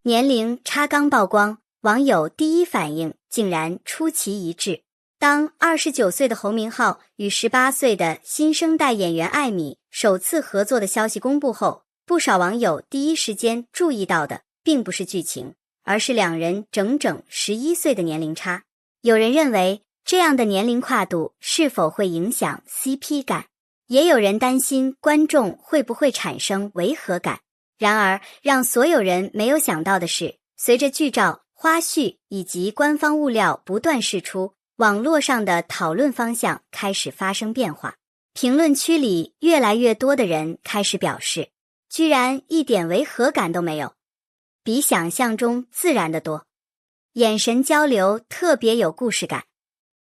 年龄差刚曝光，网友第一反应竟然出奇一致。当29岁的侯明昊与18岁的新生代演员艾米首次合作的消息公布后，不少网友第一时间注意到的并不是剧情，而是两人整整11岁的年龄差。有人认为这样的年龄跨度是否会影响 CP 感，也有人担心观众会不会产生违和感。然而，让所有人没有想到的是，随着剧照、花絮以及官方物料不断释出，网络上的讨论方向开始发生变化。评论区里越来越多的人开始表示，居然一点违和感都没有，比想象中自然得多。眼神交流特别有故事感。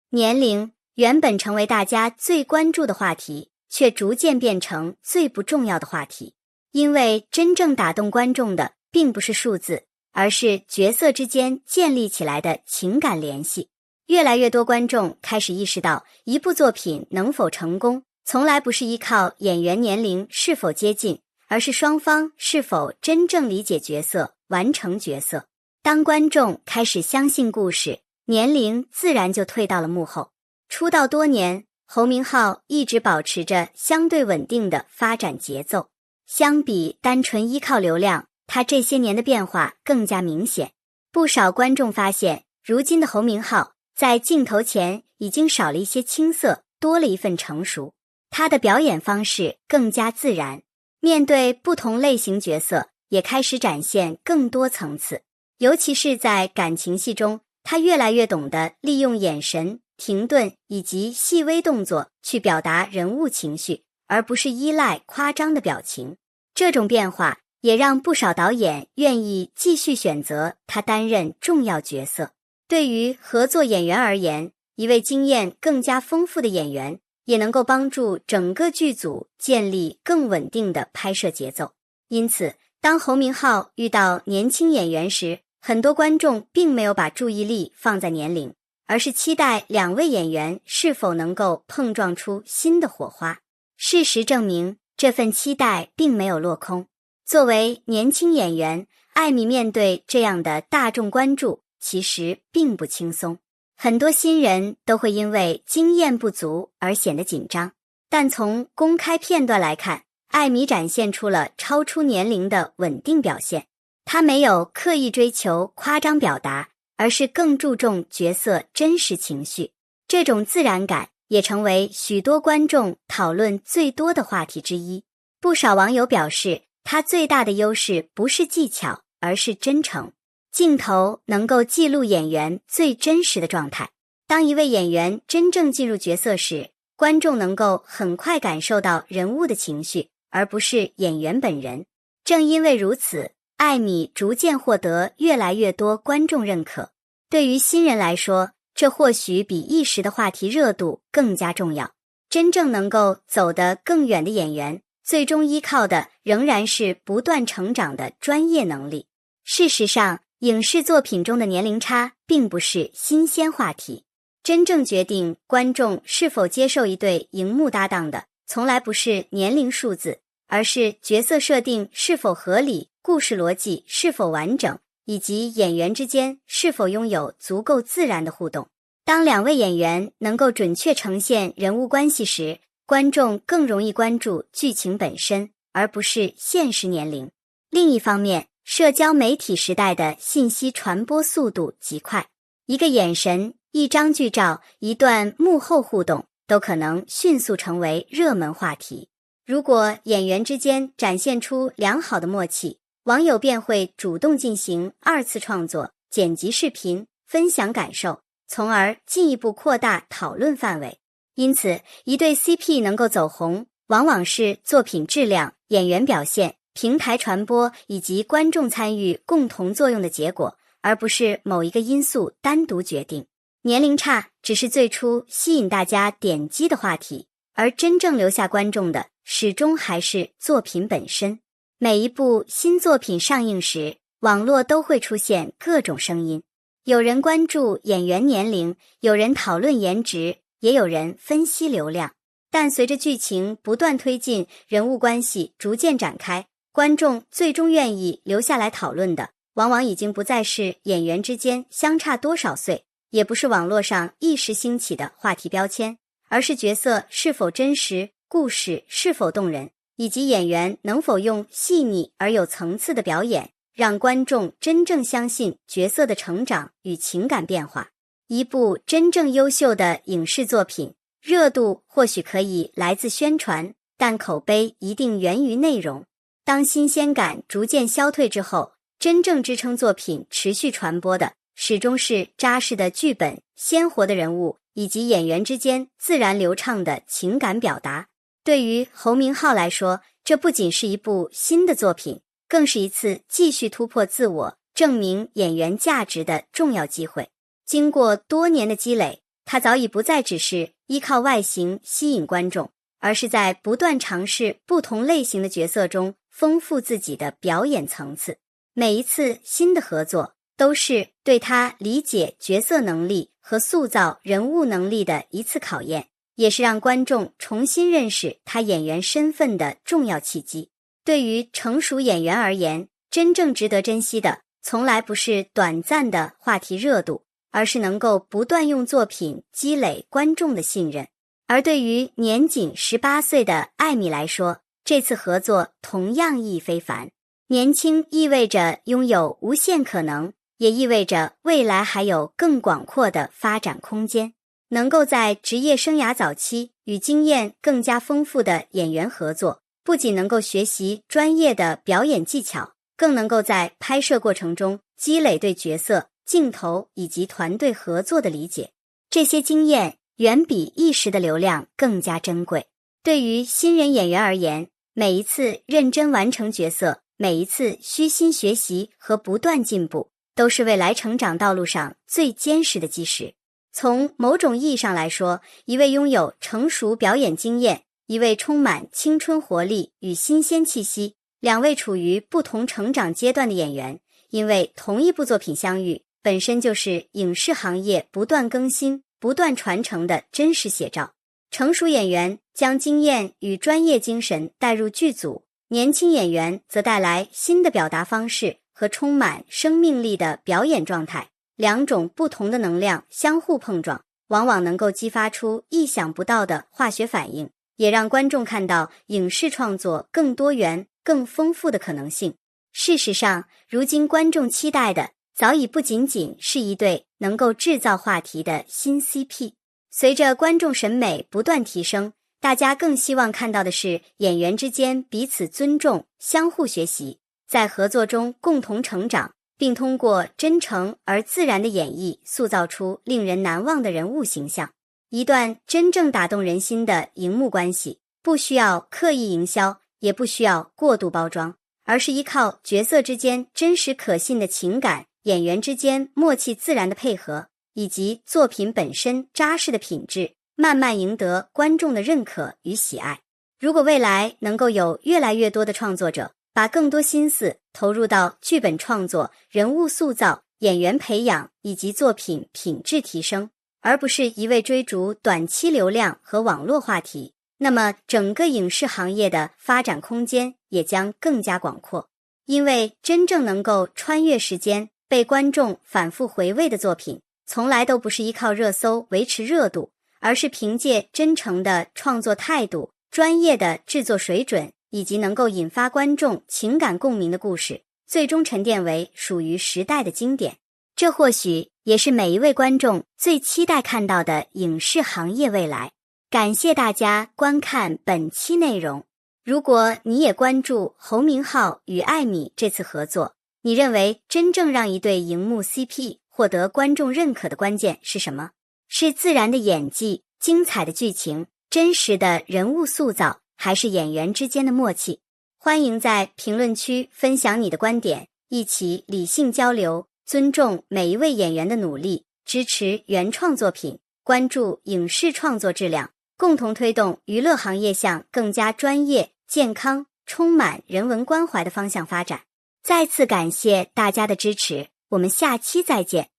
年龄原本成为大家最关注的话题，却逐渐变成最不重要的话题。因为真正打动观众的并不是数字，而是角色之间建立起来的情感联系。越来越多观众开始意识到，一部作品能否成功，从来不是依靠演员年龄是否接近，而是双方是否真正理解角色，完成角色。当观众开始相信故事，年龄自然就退到了幕后。出道多年，侯明昊一直保持着相对稳定的发展节奏。相比单纯依靠流量，他这些年的变化更加明显。不少观众发现，如今的侯明昊在镜头前已经少了一些青涩，多了一份成熟。他的表演方式更加自然，面对不同类型角色也开始展现更多层次。尤其是在感情戏中，他越来越懂得利用眼神、停顿以及细微动作去表达人物情绪，而不是依赖夸张的表情。这种变化也让不少导演愿意继续选择他担任重要角色。对于合作演员而言，一位经验更加丰富的演员也能够帮助整个剧组建立更稳定的拍摄节奏。因此，当侯明昊遇到年轻演员时，很多观众并没有把注意力放在年龄，而是期待两位演员是否能够碰撞出新的火花。事实证明，这份期待并没有落空。作为年轻演员，艾米面对这样的大众关注，其实并不轻松。很多新人都会因为经验不足而显得紧张，但从公开片段来看，艾米展现出了超出年龄的稳定表现。她没有刻意追求夸张表达，而是更注重角色真实情绪。这种自然感也成为许多观众讨论最多的话题之一。不少网友表示，他最大的优势不是技巧，而是真诚。镜头能够记录演员最真实的状态。当一位演员真正进入角色时，观众能够很快感受到人物的情绪，而不是演员本人。正因为如此，艾米逐渐获得越来越多观众认可。对于新人来说，这或许比一时的话题热度更加重要。真正能够走得更远的演员，最终依靠的仍然是不断成长的专业能力。事实上，影视作品中的年龄差并不是新鲜话题。真正决定观众是否接受一对荧幕搭档的，从来不是年龄数字，而是角色设定是否合理，故事逻辑是否完整，以及演员之间是否拥有足够自然的互动。当两位演员能够准确呈现人物关系时，观众更容易关注剧情本身，而不是现实年龄。另一方面，社交媒体时代的信息传播速度极快，一个眼神、一张剧照、一段幕后互动都可能迅速成为热门话题。如果演员之间展现出良好的默契，网友便会主动进行二次创作、剪辑视频、分享感受，从而进一步扩大讨论范围。因此，一对 CP 能够走红，往往是作品质量、演员表现、平台传播以及观众参与共同作用的结果，而不是某一个因素单独决定。年龄差只是最初吸引大家点击的话题，而真正留下观众的始终还是作品本身。每一部新作品上映时，网络都会出现各种声音，有人关注演员年龄，有人讨论颜值，也有人分析流量。但随着剧情不断推进，人物关系逐渐展开，观众最终愿意留下来讨论的，往往已经不再是演员之间相差多少岁，也不是网络上一时兴起的话题标签，而是角色是否真实，故事是否动人，以及演员能否用细腻而有层次的表演，让观众真正相信角色的成长与情感变化。一部真正优秀的影视作品，热度或许可以来自宣传，但口碑一定源于内容。当新鲜感逐渐消退之后，真正支撑作品持续传播的，始终是扎实的剧本、鲜活的人物，以及演员之间自然流畅的情感表达。对于侯明昊来说，这不仅是一部新的作品，更是一次继续突破自我、证明演员价值的重要机会。经过多年的积累，他早已不再只是依靠外形吸引观众，而是在不断尝试不同类型的角色中丰富自己的表演层次。每一次新的合作都是对他理解角色能力和塑造人物能力的一次考验，也是让观众重新认识他演员身份的重要契机。对于成熟演员而言，真正值得珍惜的从来不是短暂的话题热度，而是能够不断用作品积累观众的信任。而对于年仅18岁的艾米来说，这次合作同样意义非凡。年轻意味着拥有无限可能，也意味着未来还有更广阔的发展空间。能够在职业生涯早期与经验更加丰富的演员合作，不仅能够学习专业的表演技巧，更能够在拍摄过程中积累对角色、镜头以及团队合作的理解。这些经验远比一时的流量更加珍贵。对于新人演员而言，每一次认真完成角色，每一次虚心学习和不断进步，都是未来成长道路上最坚实的基石。从某种意义上来说，一位拥有成熟表演经验，一位充满青春活力与新鲜气息，两位处于不同成长阶段的演员，因为同一部作品相遇，本身就是影视行业不断更新、不断传承的真实写照。成熟演员将经验与专业精神带入剧组，年轻演员则带来新的表达方式和充满生命力的表演状态。两种不同的能量相互碰撞，往往能够激发出意想不到的化学反应，也让观众看到影视创作更多元、更丰富的可能性。事实上，如今观众期待的早已不仅仅是一对能够制造话题的新 CP。随着观众审美不断提升，大家更希望看到的是演员之间彼此尊重、相互学习，在合作中共同成长，并通过真诚而自然的演绎塑造出令人难忘的人物形象。一段真正打动人心的荧幕关系，不需要刻意营销，也不需要过度包装，而是依靠角色之间真实可信的情感，演员之间默契自然的配合，以及作品本身扎实的品质，慢慢赢得观众的认可与喜爱。如果未来能够有越来越多的创作者把更多心思投入到剧本创作、人物塑造、演员培养以及作品品质提升，而不是一味追逐短期流量和网络话题，那么整个影视行业的发展空间也将更加广阔。因为真正能够穿越时间、被观众反复回味的作品，从来都不是依靠热搜维持热度，而是凭借真诚的创作态度、专业的制作水准以及能够引发观众情感共鸣的故事，最终沉淀为属于时代的经典。这或许也是每一位观众最期待看到的影视行业未来。感谢大家观看本期内容。如果你也关注侯明昊与艾米这次合作，你认为真正让一对荧幕 CP 获得观众认可的关键是什么？是自然的演技、精彩的剧情、真实的人物塑造，还是演员之间的默契？欢迎在评论区分享你的观点，一起理性交流，尊重每一位演员的努力，支持原创作品，关注影视创作质量，共同推动娱乐行业向更加专业、健康、充满人文关怀的方向发展。再次感谢大家的支持，我们下期再见。